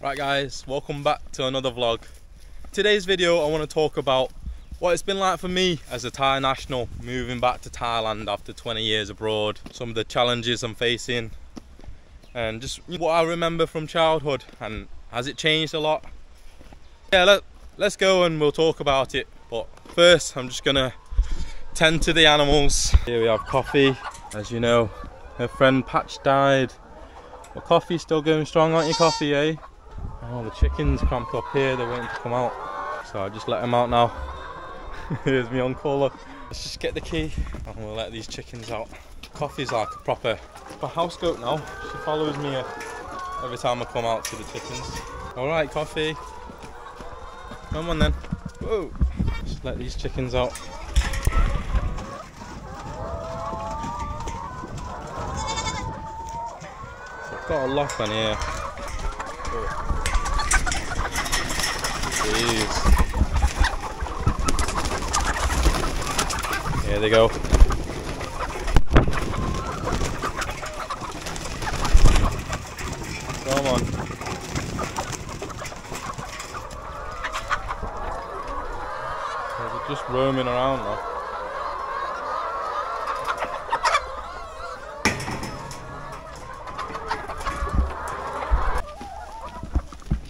Right guys, welcome back to another vlog. Today's video I want to talk about what it's been like for me as a Thai national moving back to Thailand after 20 years abroad, some of the challenges I'm facing and just what I remember from childhood, and has it changed a lot? Yeah, let's go and we'll talk about it, but first I'm just gonna tend to the animals. Here we have Coffee. As you know, her friend Patch died, but Coffee's still going strong, aren't you, Coffee, eh? Oh, the chickens cramped up here, they're waiting to come out. So I just let them out now. Here's my uncle, look. Let's just get the key and we'll let these chickens out. Coffee's like a proper house goat now. She follows me every time I come out to the chickens. Alright, Coffee. Come on then. Whoa. Just let these chickens out. I've got a lock on here. Jeez. Here they go. Come on. They're just roaming around now.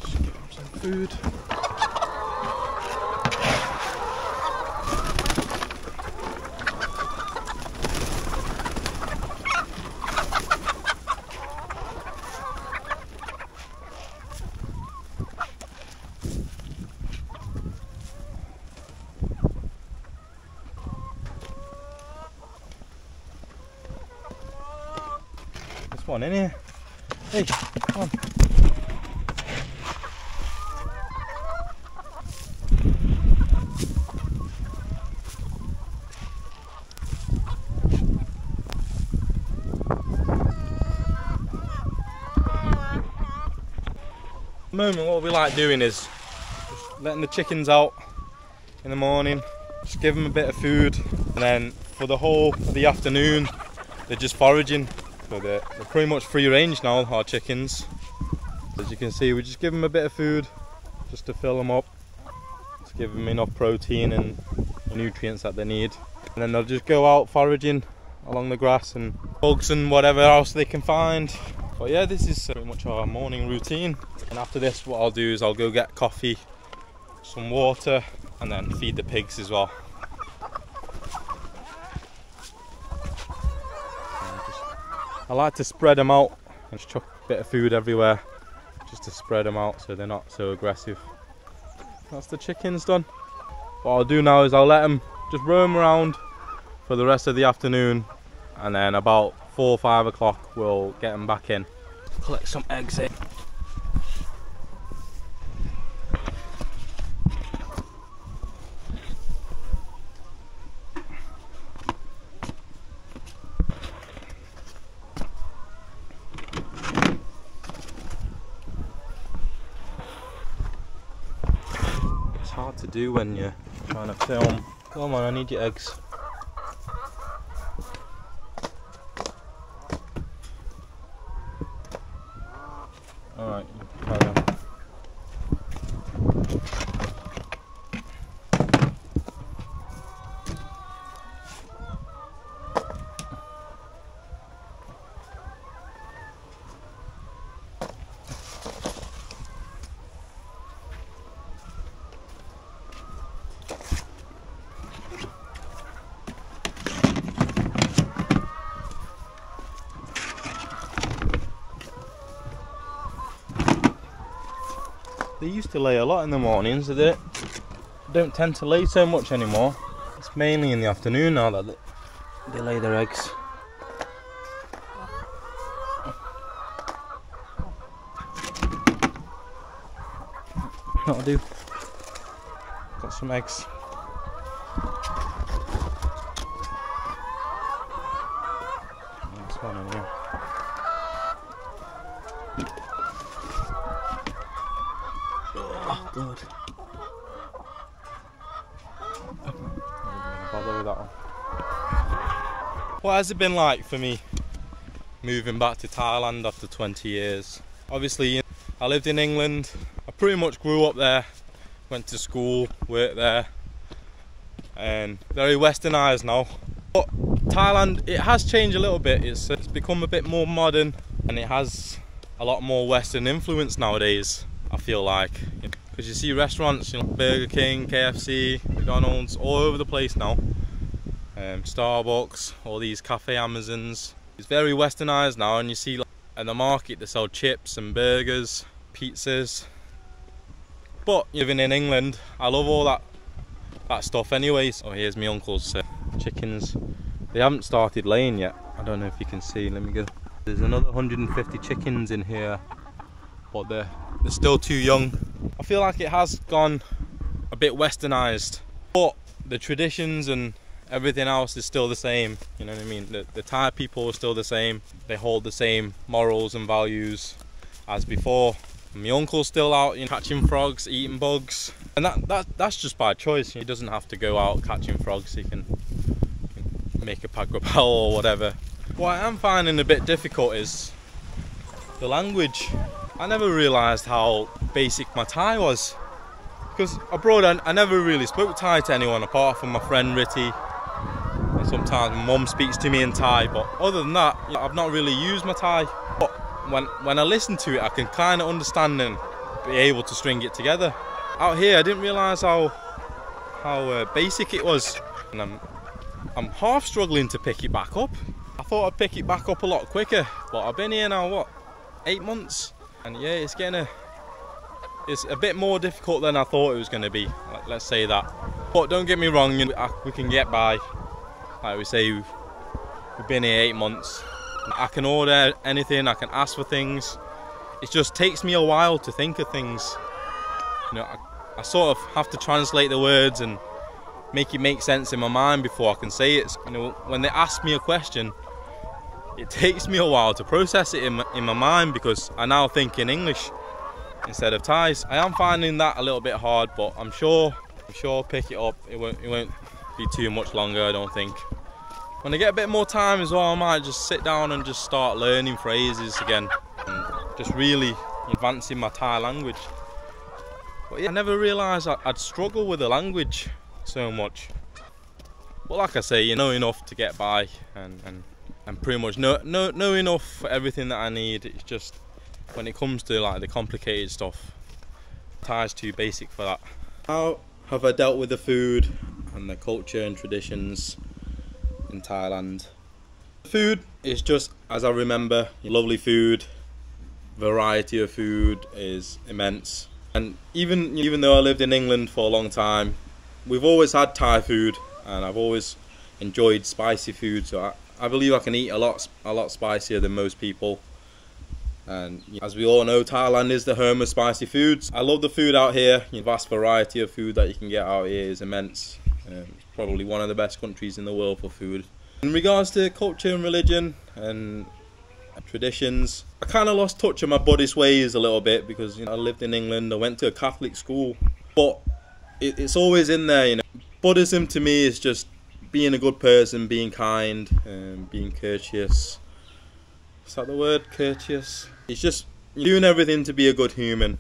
Just give them some food. One in here. Hey, come on. At the moment, what we like doing is just letting the chickens out in the morning, just give them a bit of food, and then for the whole of the afternoon, they're just foraging. So they're pretty much free range now, our chickens. As you can see, we just give them a bit of food just to fill them up, to give them enough protein and the nutrients that they need. And then they'll just go out foraging along the grass and bugs and whatever else they can find. But yeah, this is pretty much our morning routine. And after this, what I'll do is I'll go get Coffee, some water, and then feed the pigs as well. I like to spread them out and just chuck a bit of food everywhere just to spread them out so they're not so aggressive. That's the chickens done. What I'll do now is I'll let them just roam around for the rest of the afternoon, and then about 4 or 5 o'clock we'll get them back in. Collect some eggs in. Hard to do when you're trying to film. Come on, I need your eggs. Alright, try them. They used to lay a lot in the mornings, they don't tend to lay so much anymore. It's mainly in the afternoon now that they lay their eggs. That'll do. Got some eggs. There's one in here. Oh, God. Bother with that one. What has it been like for me moving back to Thailand after 20 years? Obviously I lived in England. I pretty much grew up there, went to school, worked there, and very westernized now. But Thailand, it has changed a little bit. It's become a bit more modern, and it has a lot more Western influence nowadays, I feel like. Because you see restaurants, Burger King, KFC, McDonald's, all over the place now. Starbucks, all these cafe Amazons. It's very westernized now, and you see in the market they sell chips and burgers, pizzas. But living in England, I love all that stuff anyways. Oh, here's my uncle's chickens. They haven't started laying yet. I don't know if you can see. Let me go. There's another 150 chickens in here, but they're still too young. I feel like it has gone a bit westernized, but the traditions and everything else is still the same. You know what I mean? The Thai people are still the same. They hold the same morals and values as before. My uncle's still out, catching frogs, eating bugs, and that's just by choice. He doesn't have to go out catching frogs. He can make a pagrapal or whatever. What I am finding a bit difficult is the language. I never realised how basic my Thai was, because abroad I never really spoke Thai to anyone apart from my friend Ritti, and sometimes my mum speaks to me in Thai, but other than that I've not really used my Thai. But when I listen to it, I can kind of understand and be able to string it together. Out here I didn't realise how basic it was, and I'm half struggling to pick it back up. I thought I'd pick it back up a lot quicker, but I've been here now, what, 8 months? And yeah, it's a bit more difficult than I thought it was going to be, let's say that. But don't get me wrong, we can get by. Like we say, we've been here 8 months. I can order anything, I can ask for things. It just takes me a while to think of things. I sort of have to translate the words and make it make sense in my mind before I can say it. When they ask me a question, it takes me a while to process it in my mind, because I now think in English instead of Thai. I am finding that a little bit hard, but I'm sure I'll pick it up. It won't be too much longer, I don't think. When I get a bit more time as well, I might just sit down and just start learning phrases again, and just really advancing my Thai language. But yeah, I never realised I'd struggle with the language so much. But like I say, you know enough to get by, and pretty much know enough for everything that I need. It's just when it comes to the complicated stuff, Thai's too basic for that. How have I dealt with the food and the culture and traditions in Thailand? Food is just as I remember. Lovely food, variety of food is immense. And even though I lived in England for a long time, we've always had Thai food, and I've always enjoyed spicy food, so I believe I can eat a lot spicier than most people. And as we all know, Thailand is the home of spicy foods. I love the food out here. The vast variety of food that you can get out here is immense. It's probably one of the best countries in the world for food. In regards to culture and religion and traditions, I kind of lost touch of my Buddhist ways a little bit, because I lived in England, I went to a Catholic school, but it's always in there. Buddhism to me is just being a good person, being kind, being courteous. Is that the word, courteous? It's just doing everything to be a good human,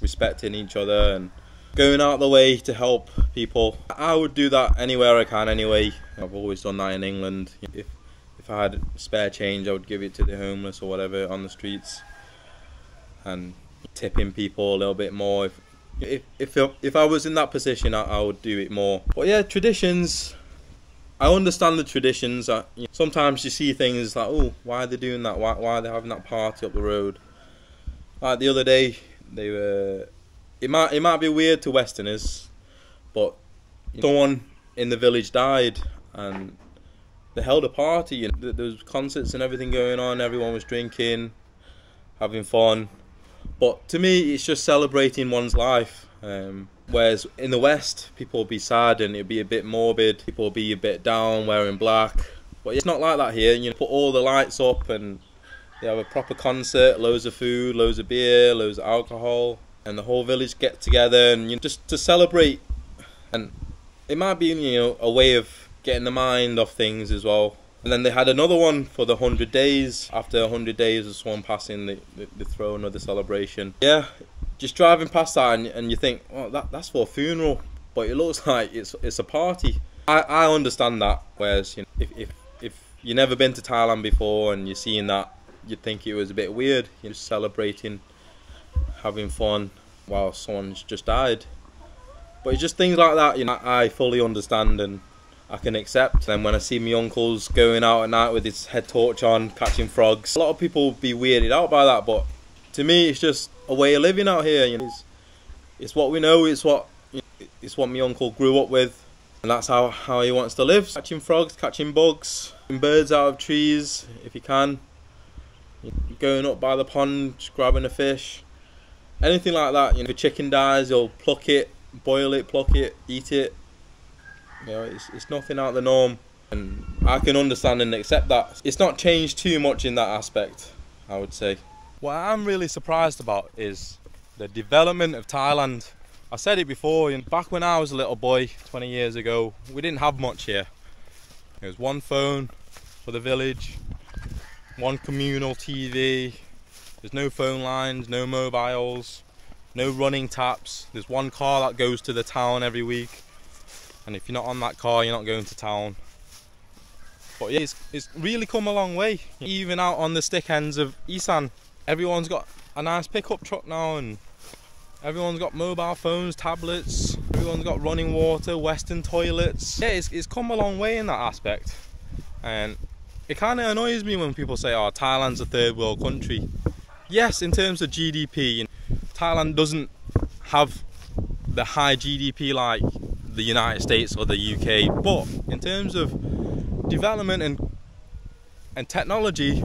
respecting each other and going out the way to help people. I would do that anywhere I can anyway. I've always done that in England. If I had spare change, I would give it to the homeless or whatever on the streets, and tipping people a little bit more. If I was in that position, I would do it more. But yeah, traditions, I understand the traditions. Sometimes you see things like, oh, why are they doing that? Why are they having that party up the road? Like the other day, it might be weird to Westerners, but someone in the village died, and they held a party. There was concerts and everything going on. Everyone was drinking, having fun. But to me, it's just celebrating one's life. Whereas in the West, people will be sad and it'll be a bit morbid. People will be a bit down, wearing black. But it's not like that here. Put all the lights up and they have a proper concert, loads of food, loads of beer, loads of alcohol, and the whole village get together and just to celebrate. And it might be a way of getting the mind off things as well. And then they had another one for the 100 days. After 100 days of someone passing, they throw another celebration. Yeah, just driving past that and you think, oh, that's for a funeral, but it looks like it's a party. I understand that, whereas, you know, if you've never been to Thailand before and you're seeing that, you'd think it was a bit weird, you know, celebrating, having fun while someone's just died. But it's just things like that, you know, I fully understand and I can accept. And when I see my uncles going out at night with his head torch on, catching frogs, a lot of people will be weirded out by that, but to me it's just a way of living out here, you know. It's what we know, it's what my uncle grew up with, and that's how he wants to live. Catching frogs, catching bugs, catching birds out of trees if you can, going up by the pond, just grabbing a fish, anything like that. You know, if a chicken dies, you'll pluck it, boil it, pluck it, eat it. You know, it's nothing out of the norm, and I can understand and accept that. It's not changed too much in that aspect, I would say. What I'm really surprised about is the development of Thailand. I said it before, you know, back when I was a little boy 20 years ago, we didn't have much here. There was one phone for the village, one communal TV, there's no phone lines, no mobiles, no running taps. There's one car that goes to the town every week, and if you're not on that car, you're not going to town. But yeah, it's really come a long way. Even out on the stick ends of Isan, everyone's got a nice pickup truck now, and everyone's got mobile phones, tablets, everyone's got running water, Western toilets. Yeah, it's come a long way in that aspect, and it kind of annoys me when people say, oh, Thailand's a third world country. Yes, in terms of GDP, you know, Thailand doesn't have the high GDP like the United States or the UK, but in terms of development and technology,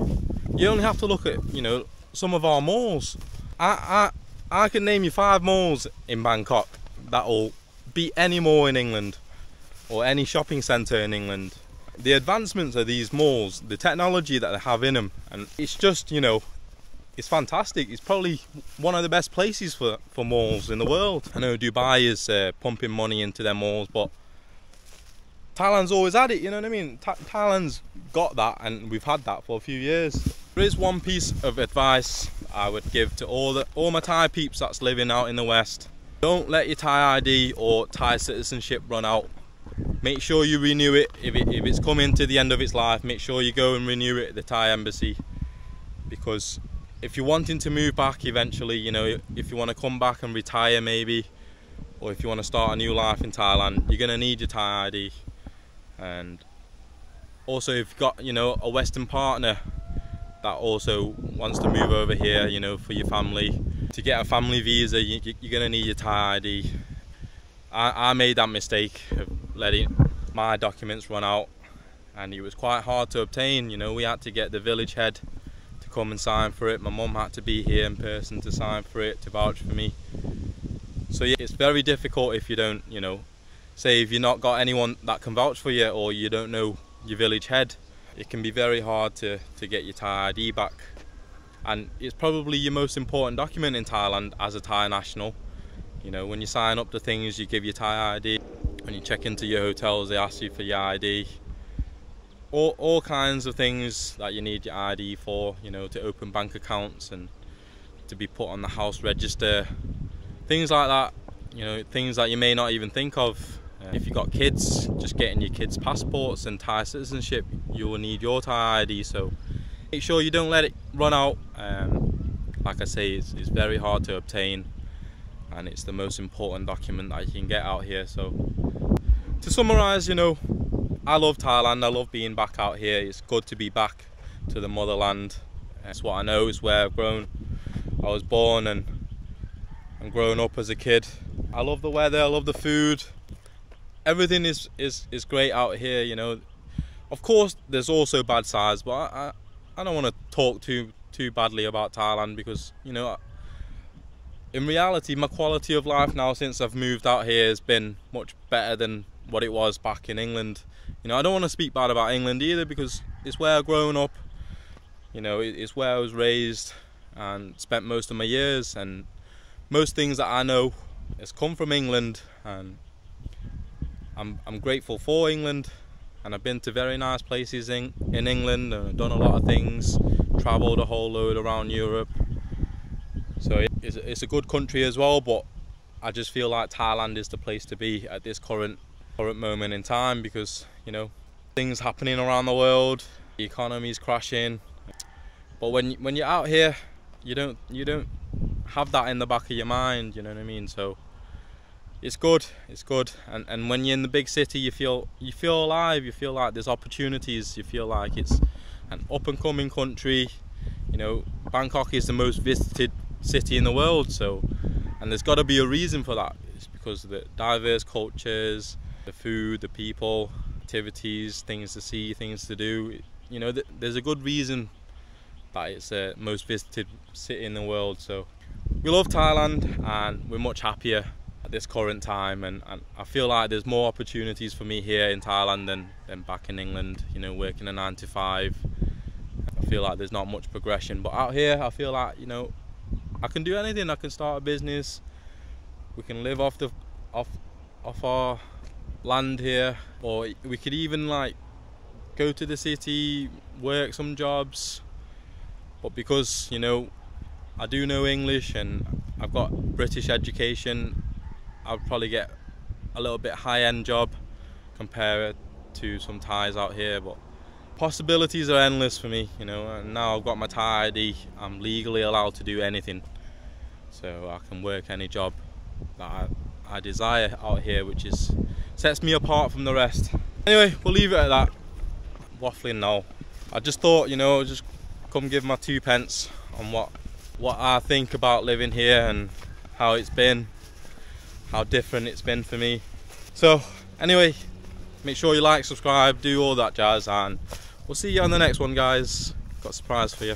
you only have to look at, you know, some of our malls. I can name you 5 malls in Bangkok that'll beat any mall in England or any shopping centre in England. The advancements of these malls, the technology that they have in them, and it's just, you know, it's fantastic. It's probably one of the best places for malls in the world. I know Dubai is pumping money into their malls, but Thailand's always had it, you know what I mean? Thailand's got that, and we've had that for a few years. There is one piece of advice I would give to all my Thai peeps that's living out in the West. Don't let your Thai ID or Thai citizenship run out. Make sure you renew it. If it's coming to the end of its life, make sure you go and renew it at the Thai embassy, because if you're wanting to move back eventually, you know, if you want to come back and retire maybe, or if you want to start a new life in Thailand, you're going to need your Thai ID. And also, if you've got, you know, a Western partner that also wants to move over here, you know, for your family, to get a family visa, you're going to need your Thai ID. I made that mistake of letting my documents run out, and it was quite hard to obtain. You know, we had to get the village head to come and sign for it. My mum had to be here in person to sign for it, to vouch for me. So yeah, it's very difficult if you don't, you know, say if you've not got anyone that can vouch for you, or you don't know your village head, it can be very hard to get your Thai ID back. And it's probably your most important document in Thailand as a Thai national. You know, when you sign up to things, you give your Thai ID. When you check into your hotels, they ask you for your ID. All kinds of things that you need your ID for, you know, to open bank accounts and to be put on the house register. Things like that, you know, things that you may not even think of. If you've got kids, just getting your kids' passports and Thai citizenship, you will need your Thai ID, so make sure you don't let it run out. Like I say, it's very hard to obtain, and it's the most important document that you can get out here. So to summarise, you know, I love Thailand, I love being back out here. It's good to be back to the motherland. It's what I know, it's where I've grown. I was born and grown up as a kid. I love the weather, I love the food. Everything is great out here, you know. Of course, there's also bad sides, but I don't want to talk too badly about Thailand, because, you know, in reality, my quality of life now since I've moved out here has been much better than what it was back in England. You know, I don't want to speak bad about England either, because it's where I've grown up. You know, it's where I was raised and spent most of my years, and most things that I know has come from England, and I'm grateful for England, and I've been to very nice places in England, and I've done a lot of things, travelled a whole load around Europe. So it's a good country as well, but I just feel like Thailand is the place to be at this current moment in time, because, you know, things happening around the world, the economy's crashing. But when you're out here, you don't have that in the back of your mind, you know what I mean? So it's good, and when you're in the big city, you feel alive, you feel like there's opportunities, you feel like it's an up and coming country. You know, Bangkok is the most visited city in the world, so, and there's got to be a reason for that. It's because of the diverse cultures, the food, the people, activities, things to see, things to do. You know, there's a good reason that it's the most visited city in the world. So we love Thailand, and we're much happier at this current time, and I feel like there's more opportunities for me here in Thailand than back in England, you know, working a 9 to 5. I feel like there's not much progression, but out here I feel like, you know, I can do anything. I can start a business, we can live off our land here, or we could even like go to the city, work some jobs. But because, you know, I do know English and I've got British education, I'll probably get a little bit high-end job compared to some Thais out here. But possibilities are endless for me, you know, and now I've got my Thai ID, I'm legally allowed to do anything. So I can work any job that I desire out here, which sets me apart from the rest. Anyway, we'll leave it at that. Waffling now. I just thought, you know, just come give my 2 pence on what I think about living here and how it's been, how different it's been for me. So anyway, make sure you like, subscribe, do all that jazz, and we'll see you on the next one, guys. Got a surprise for you.